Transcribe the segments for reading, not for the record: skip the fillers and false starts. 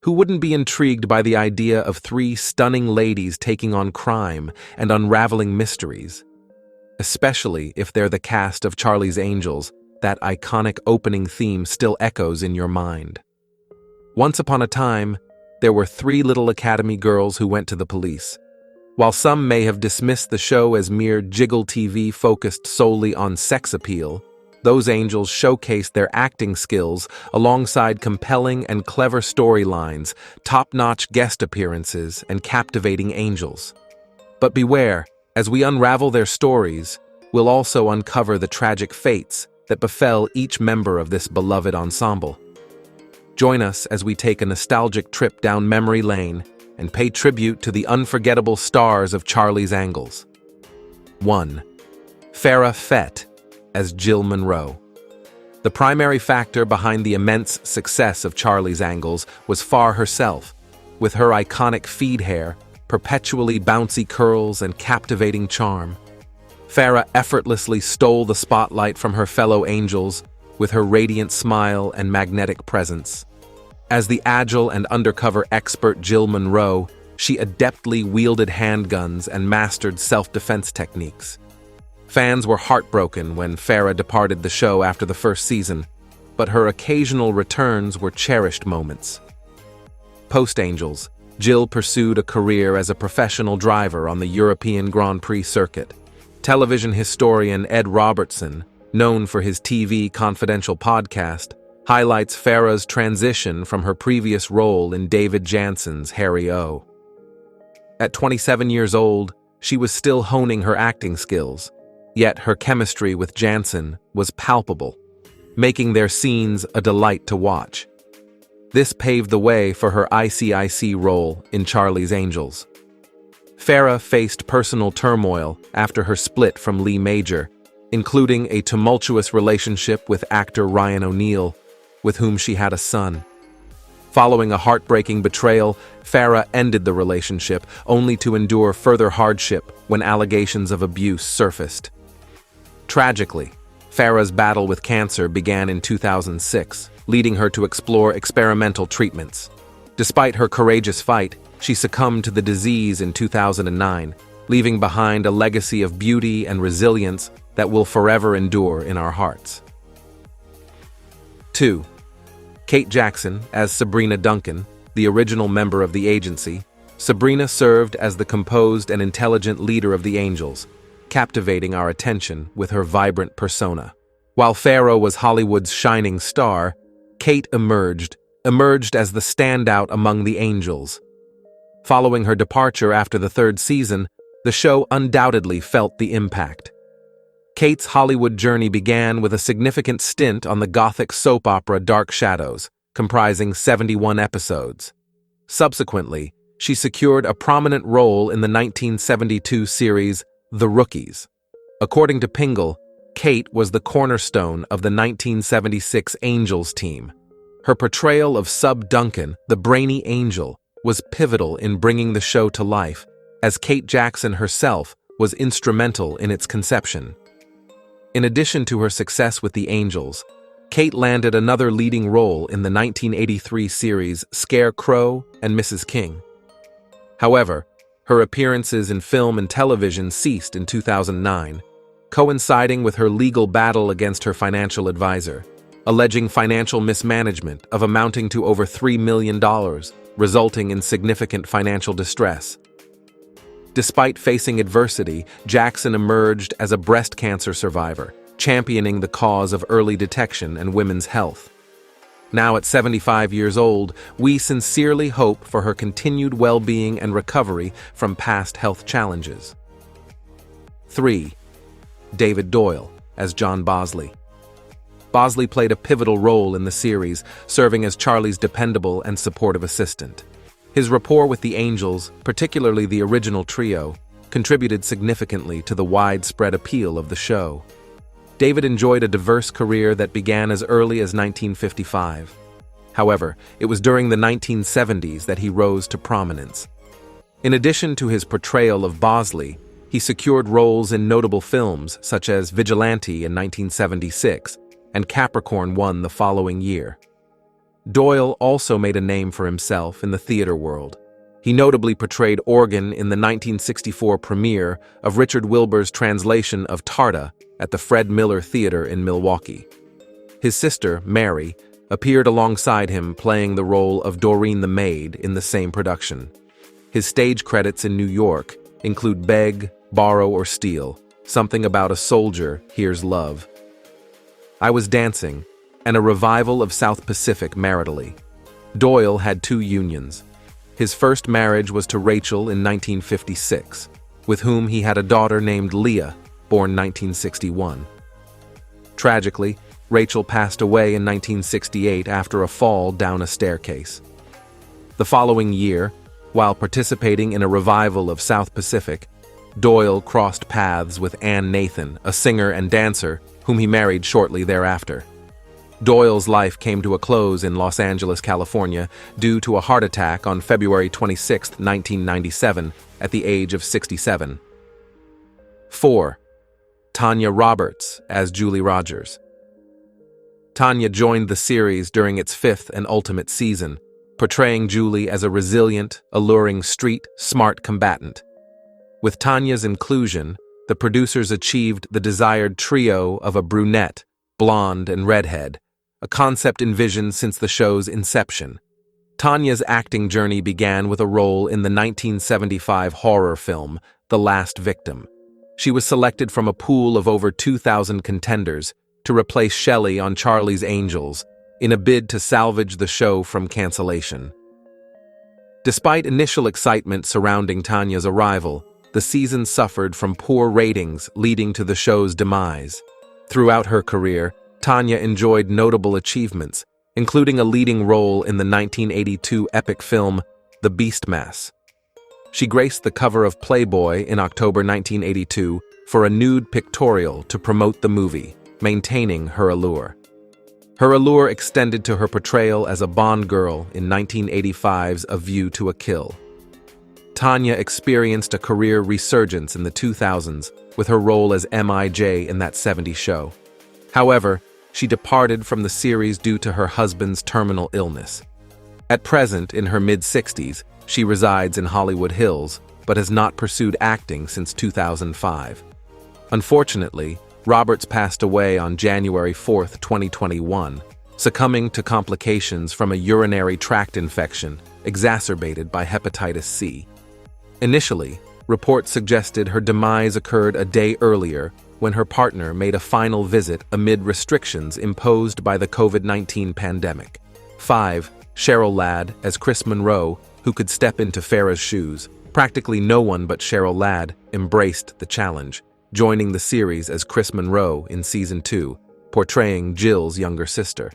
Who wouldn't be intrigued by the idea of three stunning ladies taking on crime and unraveling mysteries? Especially if they're the cast of Charlie's Angels, that iconic opening theme still echoes in your mind. Once upon a time, there were three little academy girls who went to the police. While some may have dismissed the show as mere jiggle TV focused solely on sex appeal, those angels showcased their acting skills alongside compelling and clever storylines, top-notch guest appearances, and captivating angels. But beware, as we unravel their stories, we'll also uncover the tragic fates that befell each member of this beloved ensemble. Join us as we take a nostalgic trip down memory lane and pay tribute to the unforgettable stars of Charlie's Angels. 1. Farrah Fett as Jill Monroe. The primary factor behind the immense success of Charlie's Angels was Farrah herself, with her iconic feed hair, perpetually bouncy curls, and captivating charm. Farrah effortlessly stole the spotlight from her fellow angels with her radiant smile and magnetic presence. As the agile and undercover expert Jill Monroe, she adeptly wielded handguns and mastered self-defense techniques. Fans were heartbroken when Farrah departed the show after the first season, but her occasional returns were cherished moments. Post-Angels, Jill pursued a career as a professional driver on the European Grand Prix circuit. Television historian Ed Robertson, known for his TV Confidential podcast, highlights Farrah's transition from her previous role in David Jansen's Harry O. At 27 years old, she was still honing her acting skills, yet her chemistry with Jansen was palpable, making their scenes a delight to watch. This paved the way for her ICIC role in Charlie's Angels. Farrah faced personal turmoil after her split from Lee Major, including a tumultuous relationship with actor Ryan O'Neal, with whom she had a son. Following a heartbreaking betrayal, Farrah ended the relationship, only to endure further hardship when allegations of abuse surfaced. Tragically, Farrah's battle with cancer began in 2006, leading her to explore experimental treatments. Despite her courageous fight, she succumbed to the disease in 2009, leaving behind a legacy of beauty and resilience that will forever endure in our hearts. 2. Kate Jackson as Sabrina Duncan, the original member of the agency. Sabrina served as the composed and intelligent leader of the Angels, captivating our attention with her vibrant persona. While Farrah was Hollywood's shining star, Kate emerged as the standout among the Angels. Following her departure after the third season, the show undoubtedly felt the impact. Kate's Hollywood journey began with a significant stint on the gothic soap opera Dark Shadows, comprising 71 episodes. Subsequently, she secured a prominent role in the 1972 series The Rookies. According to Pingle, Kate was the cornerstone of the 1976 Angels team. Her portrayal of Sub Duncan, the brainy angel, was pivotal in bringing the show to life, as Kate Jackson herself was instrumental in its conception. In addition to her success with the Angels, Kate landed another leading role in the 1983 series Scarecrow and Mrs. King. However, her appearances in film and television ceased in 2009, coinciding with her legal battle against her financial advisor, alleging financial mismanagement of amounting to over $3 million, resulting in significant financial distress. Despite facing adversity, Jackson emerged as a breast cancer survivor, championing the cause of early detection and women's health. Now at 75 years old, we sincerely hope for her continued well-being and recovery from past health challenges. 3. David Doyle as John Bosley. Bosley played a pivotal role in the series, serving as Charlie's dependable and supportive assistant. His rapport with the Angels, particularly the original trio, contributed significantly to the widespread appeal of the show. David enjoyed a diverse career that began as early as 1955. However, it was during the 1970s that he rose to prominence. In addition to his portrayal of Bosley, he secured roles in notable films such as Vigilante in 1976 and Capricorn 1 the following year. Doyle also made a name for himself in the theater world. He notably portrayed Organ in the 1964 premiere of Richard Wilbur's translation of Tarda at the Fred Miller Theater in Milwaukee. His sister, Mary, appeared alongside him playing the role of Doreen the Maid in the same production. His stage credits in New York include Beg, Borrow or Steal, Something About a Soldier, Here's Love, I Was Dancing, and a revival of South Pacific maritally. Doyle had two unions. His first marriage was to Rachel in 1956, with whom he had a daughter named Leah, born 1961. Tragically, Rachel passed away in 1968 after a fall down a staircase. The following year, while participating in a revival of South Pacific, Doyle crossed paths with Ann Nathan, a singer and dancer whom he married shortly thereafter. Doyle's life came to a close in Los Angeles, California, due to a heart attack on February 26, 1997, at the age of 67. 4. Tanya Roberts as Julie Rogers. Tanya joined the series during its fifth and ultimate season, portraying Julie as a resilient, alluring street, smart combatant. With Tanya's inclusion, the producers achieved the desired trio of a brunette, blonde, and redhead, a concept envisioned since the show's inception. Tanya's acting journey began with a role in the 1975 horror film, The Last Victim. She was selected from a pool of over 2,000 contenders to replace Shelley on Charlie's Angels in a bid to salvage the show from cancellation. Despite initial excitement surrounding Tanya's arrival, the season suffered from poor ratings, leading to the show's demise. Throughout her career, Tanya enjoyed notable achievements, including a leading role in the 1982 epic film The Beastmass. She graced the cover of Playboy in October 1982 for a nude pictorial to promote the movie, maintaining her allure. Her allure extended to her portrayal as a Bond girl in 1985's A View to a Kill. Tanya experienced a career resurgence in the 2000s with her role as MIJ in that '70s show. However, she departed from the series due to her husband's terminal illness. At present, in her mid-60s, she resides in Hollywood Hills, but has not pursued acting since 2005. Unfortunately, Roberts passed away on January 4, 2021, succumbing to complications from a urinary tract infection exacerbated by hepatitis C. Initially, reports suggested her demise occurred a day earlier when her partner made a final visit amid restrictions imposed by the COVID-19 pandemic. 5. Cheryl Ladd as Chris Monroe, who could step into Farrah's shoes. Practically no one but Cheryl Ladd embraced the challenge, joining the series as Chris Monroe in Season 2, portraying Jill's younger sister.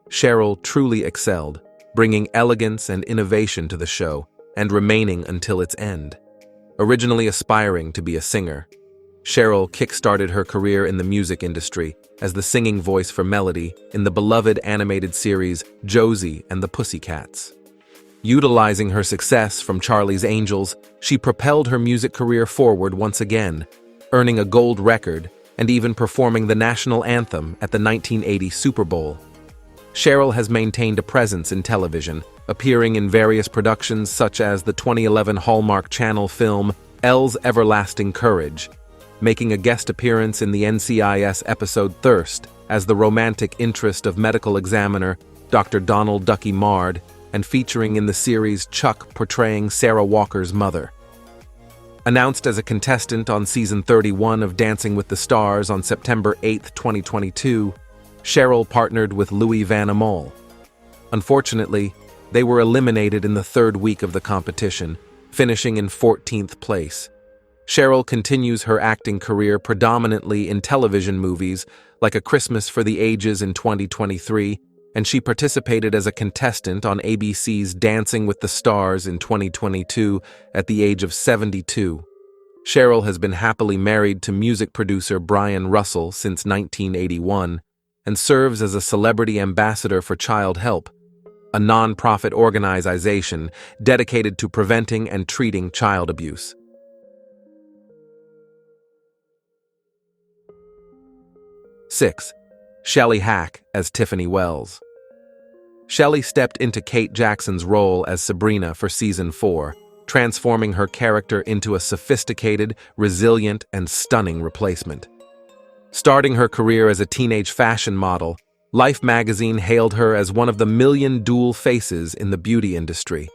Cheryl truly excelled, bringing elegance and innovation to the show and remaining until its end. Originally aspiring to be a singer, Cheryl kick-started her career in the music industry as the singing voice for Melody in the beloved animated series Josie and the Pussycats. Utilizing her success from Charlie's Angels, she propelled her music career forward once again, earning a gold record and even performing the national anthem at the 1980 Super Bowl. Cheryl has maintained a presence in television, appearing in various productions such as the 2011 Hallmark Channel film Elle's Everlasting Courage, making a guest appearance in the NCIS episode Thirst as the romantic interest of medical examiner Dr. Donald Ducky Mard, and featuring in the series Chuck portraying Sarah Walker's mother. Announced as a contestant on season 31 of Dancing with the Stars on September 8, 2022, Cheryl partnered with Louis Van Amol. Unfortunately, they were eliminated in the third week of the competition, finishing in 14th place. Cheryl continues her acting career predominantly in television movies like A Christmas for the Ages in 2023, and she participated as a contestant on ABC's Dancing with the Stars in 2022 at the age of 72. Cheryl has been happily married to music producer Brian Russell since 1981 and serves as a celebrity ambassador for Child Help, a non-profit organization dedicated to preventing and treating child abuse. 6. Shelley Hack as Tiffany Wells. Shelley stepped into Kate Jackson's role as Sabrina for season 4, transforming her character into a sophisticated, resilient, and stunning replacement. Starting her career as a teenage fashion model, Life magazine hailed her as one of the million dual faces in the beauty industry.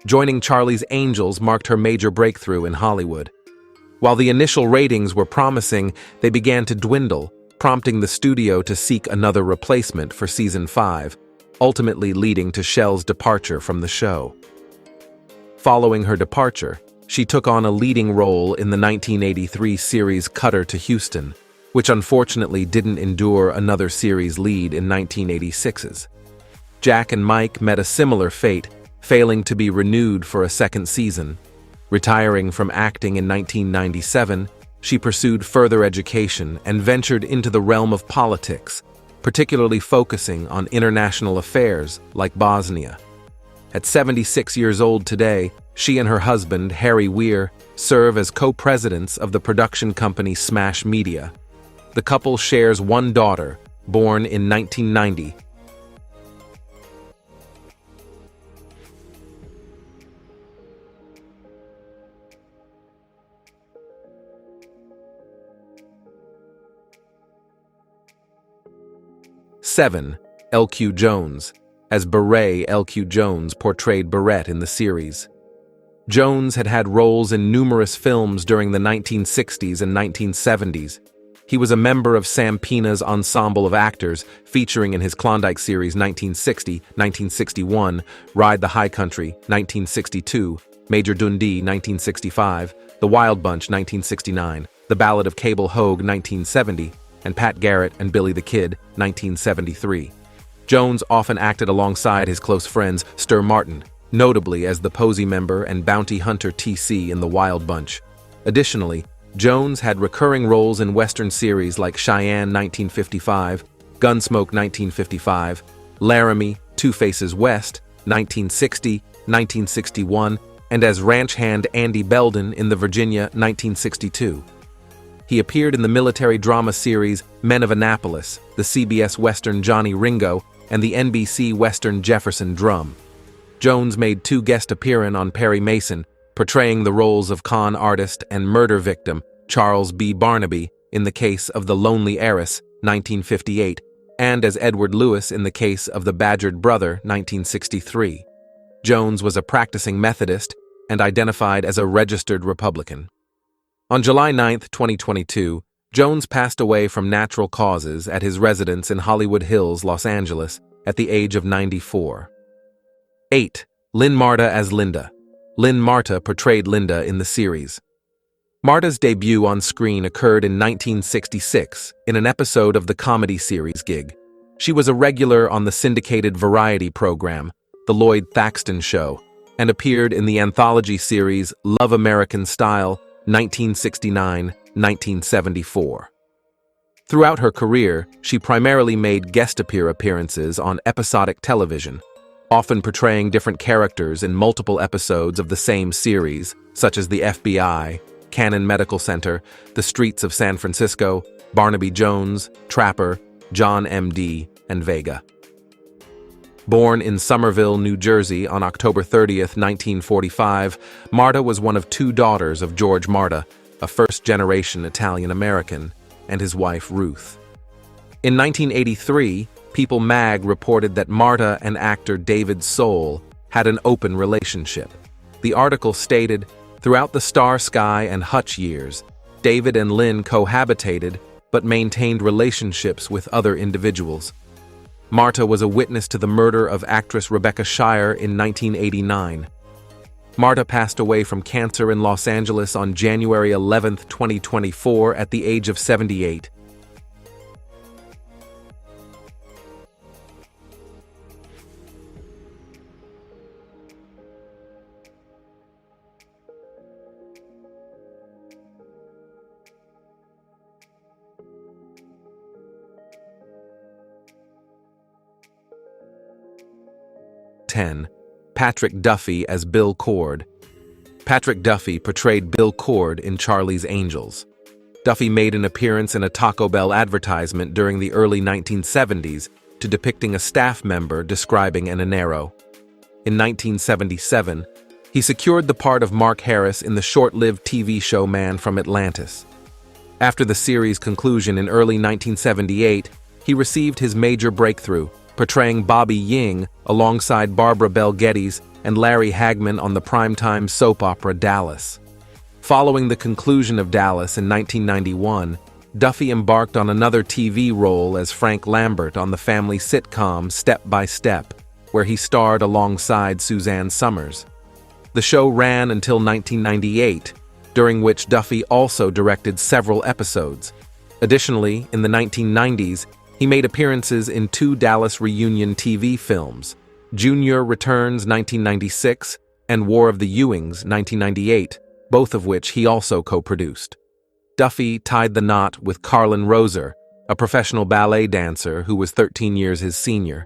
Joining Charlie's Angels marked her major breakthrough in Hollywood. While the initial ratings were promising, they began to dwindle, prompting the studio to seek another replacement for season 5, ultimately leading to Shell's departure from the show. Following her departure, she took on a leading role in the 1983 series Cutter to Houston, which unfortunately didn't endure another series lead in 1986's. Jack and Mike met a similar fate, failing to be renewed for a second season. Retiring from acting in 1997, she pursued further education and ventured into the realm of politics, particularly focusing on international affairs like Bosnia. At 76 years old today, she and her husband, Harry Weir, serve as co-presidents of the production company Smash Media. The couple shares one daughter, born in 1990. Seven, L.Q. Jones, as Beret. L.Q. Jones portrayed Barrett in the series. Jones had had roles in numerous films during the 1960s and 1970s. He was a member of Sam Pina's ensemble of actors, featuring in his Klondike series 1960, 1961, Ride the High Country, 1962, Major Dundee, 1965, The Wild Bunch, 1969, The Ballad of Cable Hogue, 1970, and Pat Garrett and Billy the Kid, 1973. Jones often acted alongside his close friends Stir Martin, notably as the Posey member and bounty hunter TC in The Wild Bunch. Additionally, Jones had recurring roles in Western series like Cheyenne 1955, Gunsmoke 1955, Laramie, Two Faces West 1960, 1961, and as ranch hand Andy Belden in the Virginia 1962. He appeared in the military drama series Men of Annapolis, the CBS Western Johnny Ringo, and the NBC Western Jefferson Drum. Jones made 2 guest appearances on Perry Mason, portraying the roles of con artist and murder victim Charles B. Barnaby in the case of The Lonely Heiress, 1958, and as Edward Lewis in the case of The Badgered Brother, 1963. Jones was a practicing Methodist and identified as a registered Republican. On July 9, 2022, Jones passed away from natural causes at his residence in Hollywood Hills, Los Angeles, at the age of 94. 8. Lynn Marta as Linda. Lynn Marta portrayed Linda in the series. Marta's debut on screen occurred in 1966 in an episode of the comedy series Gig. She was a regular on the syndicated variety program, The Lloyd Thaxton Show, and appeared in the anthology series Love American Style, 1969-1974. Throughout her career, she primarily made guest appearances on episodic television, often portraying different characters in multiple episodes of the same series, such as The FBI, Cannon Medical Center, The Streets of San Francisco, Barnaby Jones, Trapper, John M.D., and Vega. Born in Somerville, New Jersey on October 30, 1945, Marta was one of 2 daughters of George Marta, a first-generation Italian-American, and his wife Ruth. In 1983, People Mag reported that Marta and actor David Soul had an open relationship. The article stated, throughout the Star Sky and Hutch years, David and Lynn cohabitated but maintained relationships with other individuals. Marta was a witness to the murder of actress Rebecca Shire in 1989. Marta passed away from cancer in Los Angeles on January 11, 2024, at the age of 78. Patrick Duffy as Bill Cord. Patrick Duffy portrayed Bill Cord in Charlie's Angels. Duffy made an appearance in a Taco Bell advertisement during the early 1970s, to depicting a staff member describing an Enero. In 1977, he secured the part of Mark Harris in the short-lived TV show Man from Atlantis. After the series' conclusion in early 1978, he received his major breakthrough, portraying Bobby Ying alongside Barbara Bel Geddes and Larry Hagman on the primetime soap opera Dallas. Following the conclusion of Dallas in 1991, Duffy embarked on another TV role as Frank Lambert on the family sitcom Step by Step, where he starred alongside Suzanne Summers. The show ran until 1998, during which Duffy also directed several episodes. Additionally, in the 1990s, he made appearances in 2 Dallas reunion TV films, Junior Returns 1996 and War of the Ewings 1998, both of which he also co-produced. Duffy tied the knot with Carlin Roser, a professional ballet dancer who was 13 years his senior.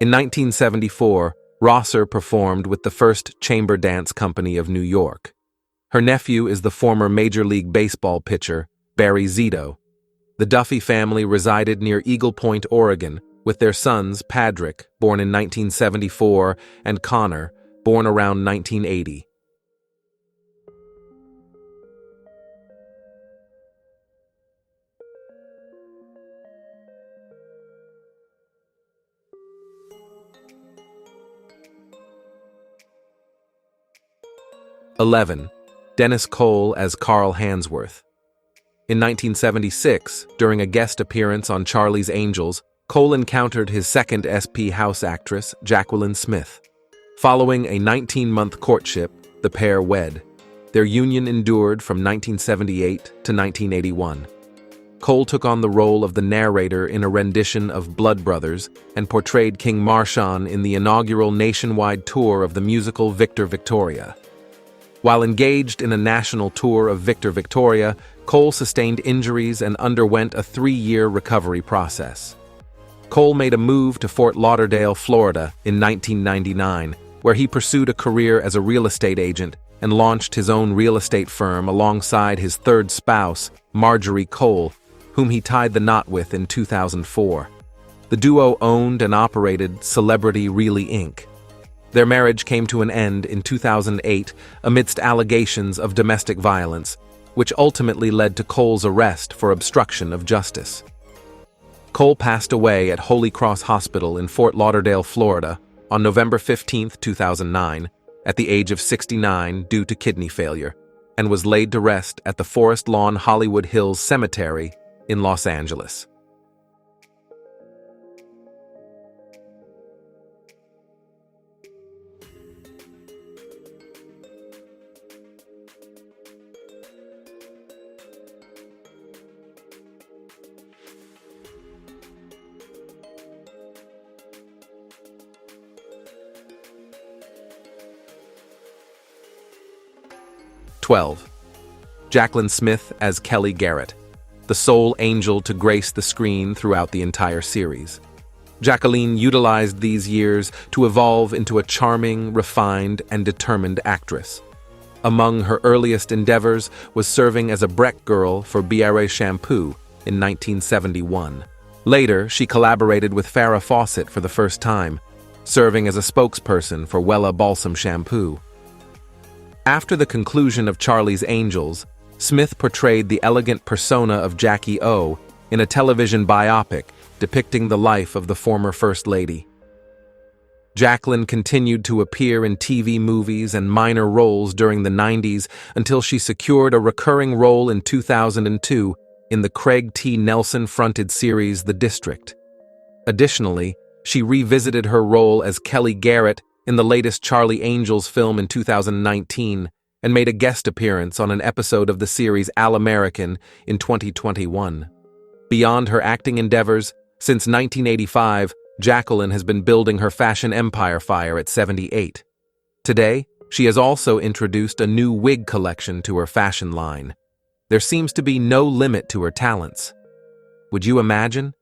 In 1974, Rosser performed with the First Chamber Dance Company of New York. Her nephew is the former Major League Baseball pitcher, Barry Zito. The Duffy family resided near Eagle Point, Oregon, with their sons Patrick, born in 1974, and Connor, born around 1980. (11) Dennis Cole as Carl Hansworth. In 1976, during a guest appearance on Charlie's Angels, Cole encountered his second SP house actress, Jacqueline Smith. Following a 19-month courtship, the pair wed. Their union endured from 1978 to 1981. Cole took on the role of the narrator in a rendition of Blood Brothers and portrayed King Marshawn in the inaugural nationwide tour of the musical Victor Victoria. While engaged in a national tour of Victor Victoria, Cole sustained injuries and underwent a 3-year recovery process. Cole made a move to Fort Lauderdale, Florida in 1999, where he pursued a career as a real estate agent and launched his own real estate firm alongside his third spouse, Marjorie Cole, whom he tied the knot with in 2004. The duo owned and operated Celebrity Really Inc. Their marriage came to an end in 2008 amidst allegations of domestic violence, which ultimately led to Cole's arrest for obstruction of justice. Cole passed away at Holy Cross Hospital in Fort Lauderdale, Florida, on November 15, 2009, at the age of 69 due to kidney failure, and was laid to rest at the Forest Lawn Hollywood Hills Cemetery in Los Angeles. (12) Jacqueline Smith as Kelly Garrett, the sole angel to grace the screen throughout the entire series. Jacqueline utilized these years to evolve into a charming, refined, and determined actress. Among her earliest endeavors was serving as a Breck girl for Biarré Shampoo in 1971. Later, she collaborated with Farrah Fawcett for the first time, serving as a spokesperson for Wella Balsam Shampoo. After the conclusion of Charlie's Angels, Smith portrayed the elegant persona of Jackie O in a television biopic depicting the life of the former First Lady. Jacqueline continued to appear in TV movies and minor roles during the 90s until she secured a recurring role in 2002 in the Craig T. Nelson-fronted series The District. Additionally, she revisited her role as Kelly Garrett in the latest Charlie Angels film in 2019 and made a guest appearance on an episode of the series All American in 2021. Beyond her acting endeavors, since 1985, Jacqueline has been building her fashion empire fire at 78. Today, she has also introduced a new wig collection to her fashion line. There seems to be no limit to her talents. Would you imagine?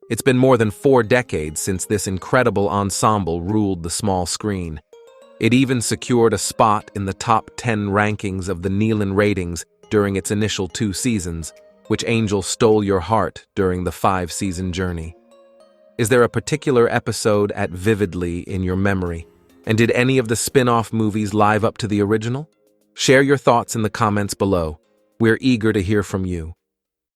It's been more than 4 decades since this incredible ensemble ruled the small screen. It even secured a spot in the top 10 rankings of the Nielsen ratings during its initial 2 seasons, which Angel stole your heart during the 5-season journey. Is there a particular episode at vividly in your memory? And did any of the spin-off movies live up to the original? Share your thoughts in the comments below. We're eager to hear from you.